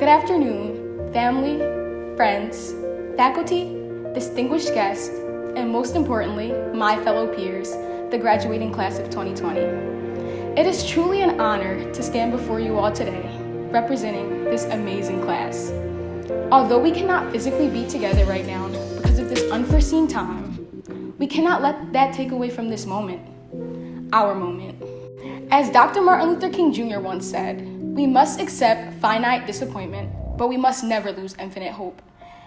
Good afternoon, family, friends, faculty, distinguished guests, and most importantly, my fellow peers, the graduating class of 2020. It is truly an honor to stand before you all today, representing this amazing class. Although we cannot physically be together right now because of this unforeseen time, we cannot let that take away from this moment, our moment. As Dr. Martin Luther King Jr. once said, we must accept finite disappointment, but we must never lose infinite hope.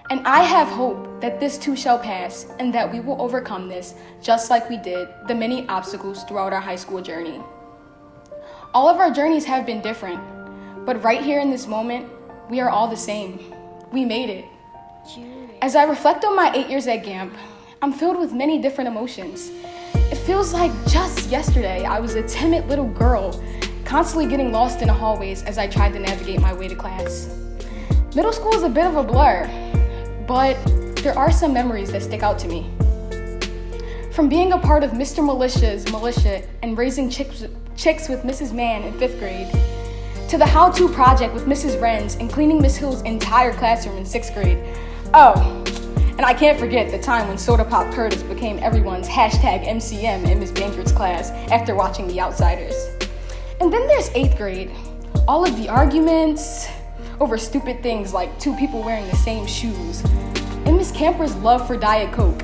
And I have hope that this too shall pass and that we will overcome this just like we did the many obstacles throughout our high school journey. All of our journeys have been different, but right here in this moment, we are all the same. We made it. As I reflect on my 8 years at GAMP, I'm filled with many different emotions. It feels like just yesterday I was a timid little girl, constantly getting lost in the hallways as I tried to navigate my way to class. Middle school is a bit of a blur, but there are some memories that stick out to me. From being a part of Mr. Militia's militia and raising chicks with Mrs. Mann in 5th grade, to the how-to project with Mrs. Renz and cleaning Miss Hill's entire classroom in 6th grade. Oh, and I can't forget the time when Soda Pop Curtis became everyone's #MCM in Miss Bankard's class after watching The Outsiders. And then there's 8th grade. All of the arguments over stupid things like two people wearing the same shoes, and Miss Camper's love for Diet Coke.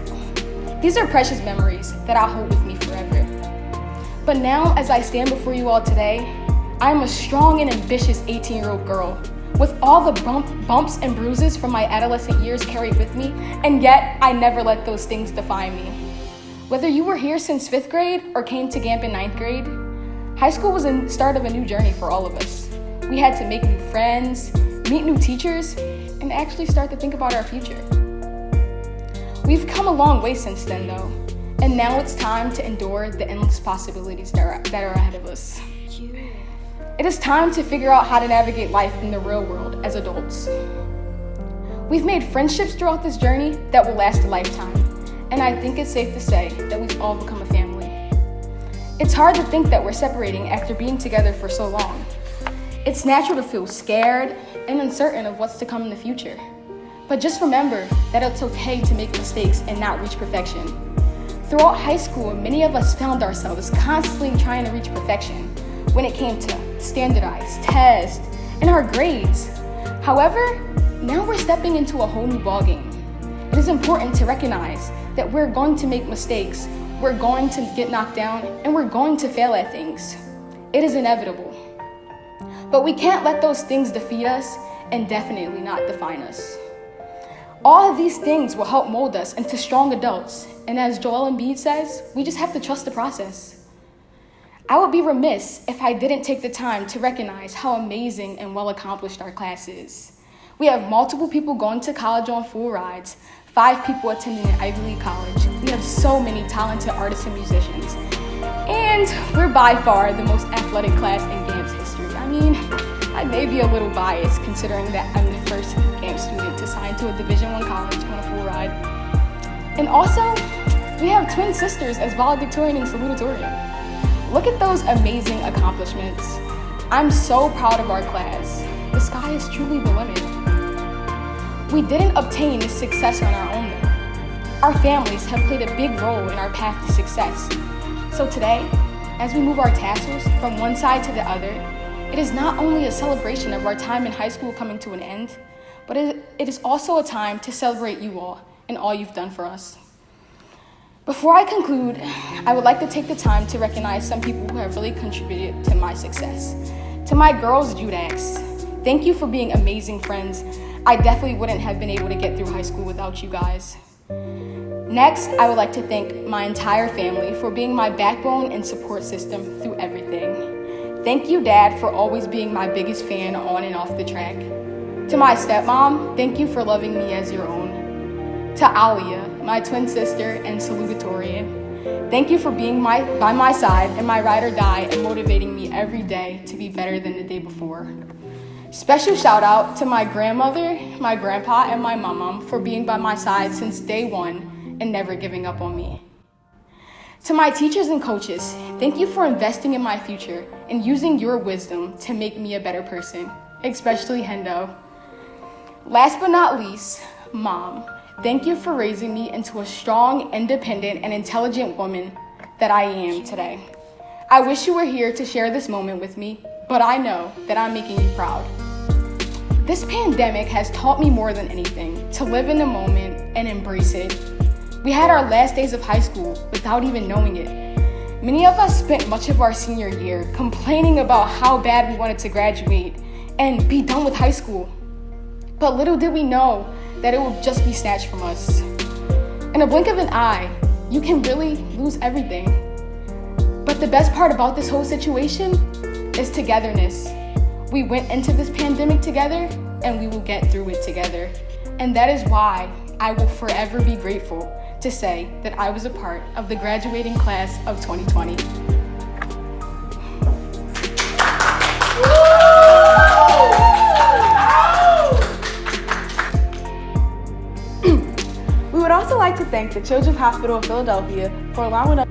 These are precious memories that I'll hold with me forever. But now, as I stand before you all today, I am a strong and ambitious 18-year-old girl with all the bumps and bruises from my adolescent years carried with me, and yet I never let those things define me. Whether you were here since 5th grade or came to GAMP in 9th grade, high school was the start of a new journey for all of us. We had to make new friends, meet new teachers, and actually start to think about our future. We've come a long way since then though, and now it's time to endure the endless possibilities that are ahead of us. It is time to figure out how to navigate life in the real world as adults. We've made friendships throughout this journey that will last a lifetime, and I think it's safe to say that we've all become a family. It's hard to think that we're separating after being together for so long. It's natural to feel scared and uncertain of what's to come in the future. But just remember that it's okay to make mistakes and not reach perfection. Throughout high school, many of us found ourselves constantly trying to reach perfection when it came to standardized tests and our grades. However, now we're stepping into a whole new ballgame. It is important to recognize that we're going to make mistakes, we're going to get knocked down, and we're going to fail at things. It is inevitable. But we can't let those things defeat us and definitely not define us. All of these things will help mold us into strong adults, and as Joel Embiid says, we just have to trust the process. I would be remiss if I didn't take the time to recognize how amazing and well accomplished our class is. We have multiple people going to college on full rides, 5 people attending an Ivy League college. We have so many talented artists and musicians. And we're by far the most athletic class in GAMP's history. I mean, I may be a little biased considering that I'm the first GAMP student to sign to a Division I college on a full ride. And also, we have twin sisters as valedictorian and salutatorian. Look at those amazing accomplishments. I'm so proud of our class. The sky is truly the limit. We didn't obtain this success on our own though. Our families have played a big role in our path to success. So today, as we move our tassels from one side to the other, it is not only a celebration of our time in high school coming to an end, but it is also a time to celebrate you all and all you've done for us. Before I conclude, I would like to take the time to recognize some people who have really contributed to my success. To my girls, Judax, thank you for being amazing friends. I definitely wouldn't have been able to get through high school without you guys. Next, I would like to thank my entire family for being my backbone and support system through everything. Thank you, Dad, for always being my biggest fan on and off the track. To my stepmom, thank you for loving me as your own. To Aliyah, my twin sister and salutatorian, thank you for being by my side and my ride or die and motivating me every day to be better than the day before. Special shout out to my grandmother, my grandpa, and my mom for being by my side since day one and never giving up on me. To my teachers and coaches, thank you for investing in my future and using your wisdom to make me a better person, especially Hendo. Last but not least, Mom, thank you for raising me into a strong, independent, and intelligent woman that I am today. I wish you were here to share this moment with me, but I know that I'm making you proud. This pandemic has taught me more than anything to live in the moment and embrace it. We had our last days of high school without even knowing it. Many of us spent much of our senior year complaining about how bad we wanted to graduate and be done with high school. But little did we know that it would just be snatched from us. In a blink of an eye, you can really lose everything. But the best part about this whole situation is togetherness. We went into this pandemic together, and we will get through it together. And that is why I will forever be grateful to say that I was a part of the graduating class of 2020. We would also like to thank the Children's Hospital of Philadelphia for allowing us